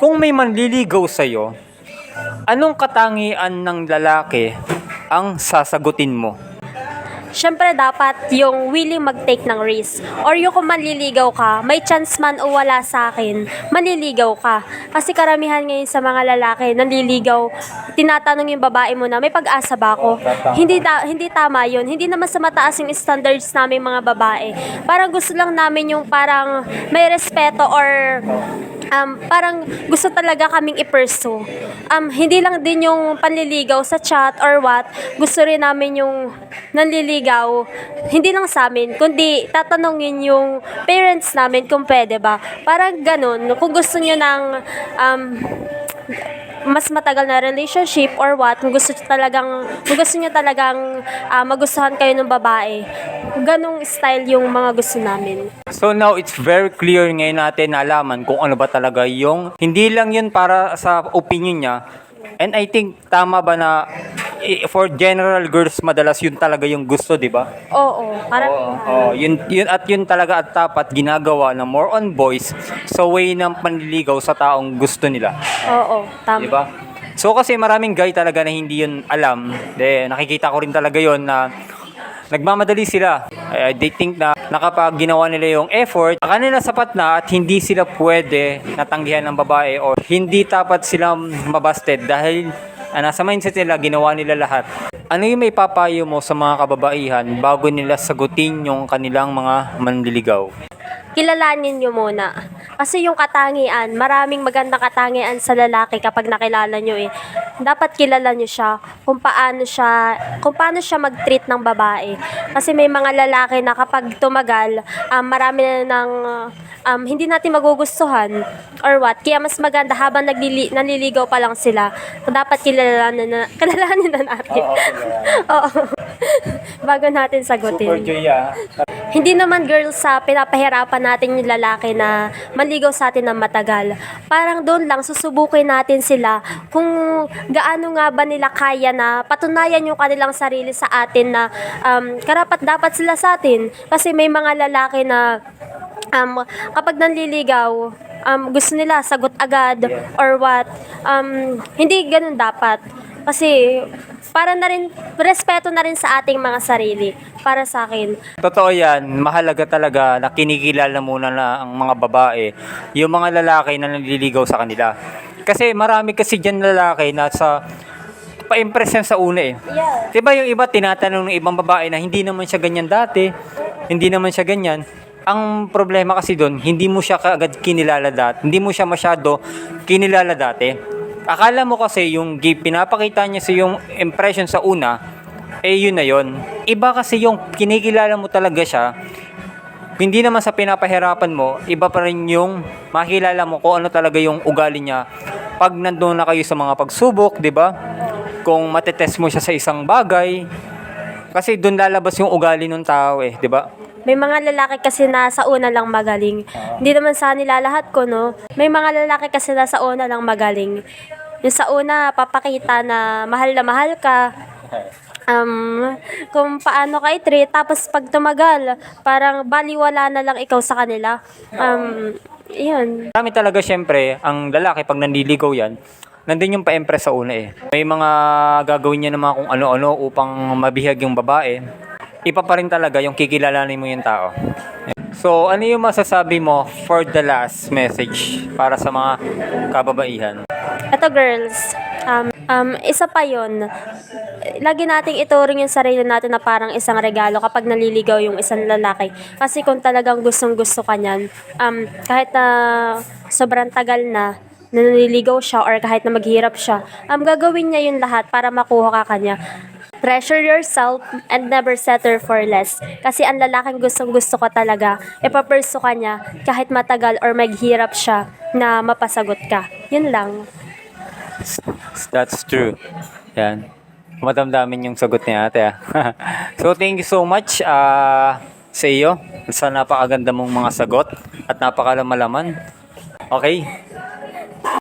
Kung may manliligaw sa'yo, anong katangian ng lalaki ang sasagutin mo? Siyempre dapat yung willing mag-take ng risk. Or yung kung manliligaw ka, may chance man o wala sa akin, manliligaw ka. Kasi karamihan ngayon sa mga lalaki, nanliligaw, tinatanong yung babae mo na, may pag-asa ba ako? Hindi tama yun. Hindi naman sa mataas yung standards namin mga babae. Parang gusto lang namin yung parang may respeto or parang gusto talaga kaming i-pursue. Hindi lang din yung panliligaw sa chat or what, gusto rin namin yung nanliligaw, hindi lang sa amin, kundi tatanungin yung parents namin kung pwede ba. Parang ganun, kung gusto nyo ng mas matagal na relationship or what, kung gusto nyo talagang magustuhan kayo ng babae, ganung style yung mga gusto namin. So now it's very clear ngayon natin na alaman kung ano ba talaga yung hindi lang yun para sa opinion niya. And I think tama ba na for general girls madalas yun talaga yung gusto, di ba? Oo, parang Yun talaga at dapat ginagawa na more on boys sa way ng panliligaw sa taong gusto nila. oo, tama. Di ba? So kasi maraming guy talaga na hindi yun alam. Nakikita ko rin talaga yun na nagmamadali sila. They think na nakapag ginawa nila yung effort, kanila sapat na at hindi sila pwede natanggihan ng babae or hindi tapat silang mabasted dahil nasa mindset nila, ginawa nila lahat. Ano yung may papayo mo sa mga kababaihan bago nila sagutin yung kanilang mga manliligaw? Kilalanin nyo muna. Kasi yung katangian, maraming magandang katangian sa lalaki kapag nakilala nyo eh. Dapat kilala nyo siya kung paano siya mag-treat ng babae. Kasi may mga lalaki na kapag tumagal, marami na ng hindi natin magugustuhan or what. Kaya mas maganda habang nanliligaw pa lang sila, dapat kilalanin na natin. Oo. Bago natin sagutin. Super Joy Hindi naman girls sa pinapahirapan natin yung lalaki na manligaw sa atin ng matagal. Parang doon lang susubukin natin sila kung gaano nga ba nila kaya na patunayan yung kanilang sarili sa atin na karapat-dapat sila sa atin. Kasi may mga lalaki na kapag nanliligaw, gusto nila sagot agad or what. Hindi ganun dapat. Kasi para na rin, respeto na rin sa ating mga sarili. Para sa akin. Totoo yan, mahalaga talaga na kinikilala muna na ang mga babae, yung mga lalaki na naliligaw sa kanila. Kasi marami kasi dyan lalaki na pa-impress yan sa una eh. Yeah. Diba yung iba tinatanong ng ibang babae na hindi naman siya ganyan dati, hindi naman siya ganyan. Ang problema kasi doon, hindi mo siya kaagad kinilala dati, hindi mo siya masyado kinilala dati. Akala mo kasi yung pinapakita niya sa yung impression sa una, yun na yun. Iba kasi yung kinikilala mo talaga siya, hindi naman sa pinapahirapan mo, iba pa rin yung makilala mo kung ano talaga yung ugali niya. Pag nandun na kayo sa mga pagsubok, di ba? Kung matetest mo siya sa isang bagay, kasi doon lalabas yung ugali ng tao di ba? May mga lalaki kasi na sa una lang magaling. Hindi naman sa nilalahat ko, no? May mga lalaki kasi na sa una lang magaling. Yung sa una, papakita na mahal ka. Kung paano ka i-treat, tapos pag tumagal, parang baliwala na lang ikaw sa kanila. Yun. Marami talaga syempre, ang lalaki pag nanliligaw yan, nandun yung pa-impress sa una May mga gagawin niya naman kung ano-ano upang mabihag yung babae. Iba pa rin talaga yung kikilalanin mo yung tao. So, ano yung masasabi mo for the last message para sa mga kababaihan? Ito girls, isa pa yon. Lagi nating ituring yung sarili natin na parang isang regalo kapag naliligaw yung isang lalaki. Kasi kung talagang gustong-gusto ka niyan, kahit na sobrang tagal na naliligaw siya or kahit na maghirap siya, gagawin niya yung lahat para makuha ka kanya. Treasure yourself and never settle for less. Kasi ang lalaking gustong-gusto ka talaga, ipaperso ka niya kahit matagal or maghirap siya na mapasagot ka. Yun lang. That's true. Yan. Madamdamin yung sagot ni ate So thank you so much sa iyo sa napakaganda mong mga sagot at napakalalaman. Okay?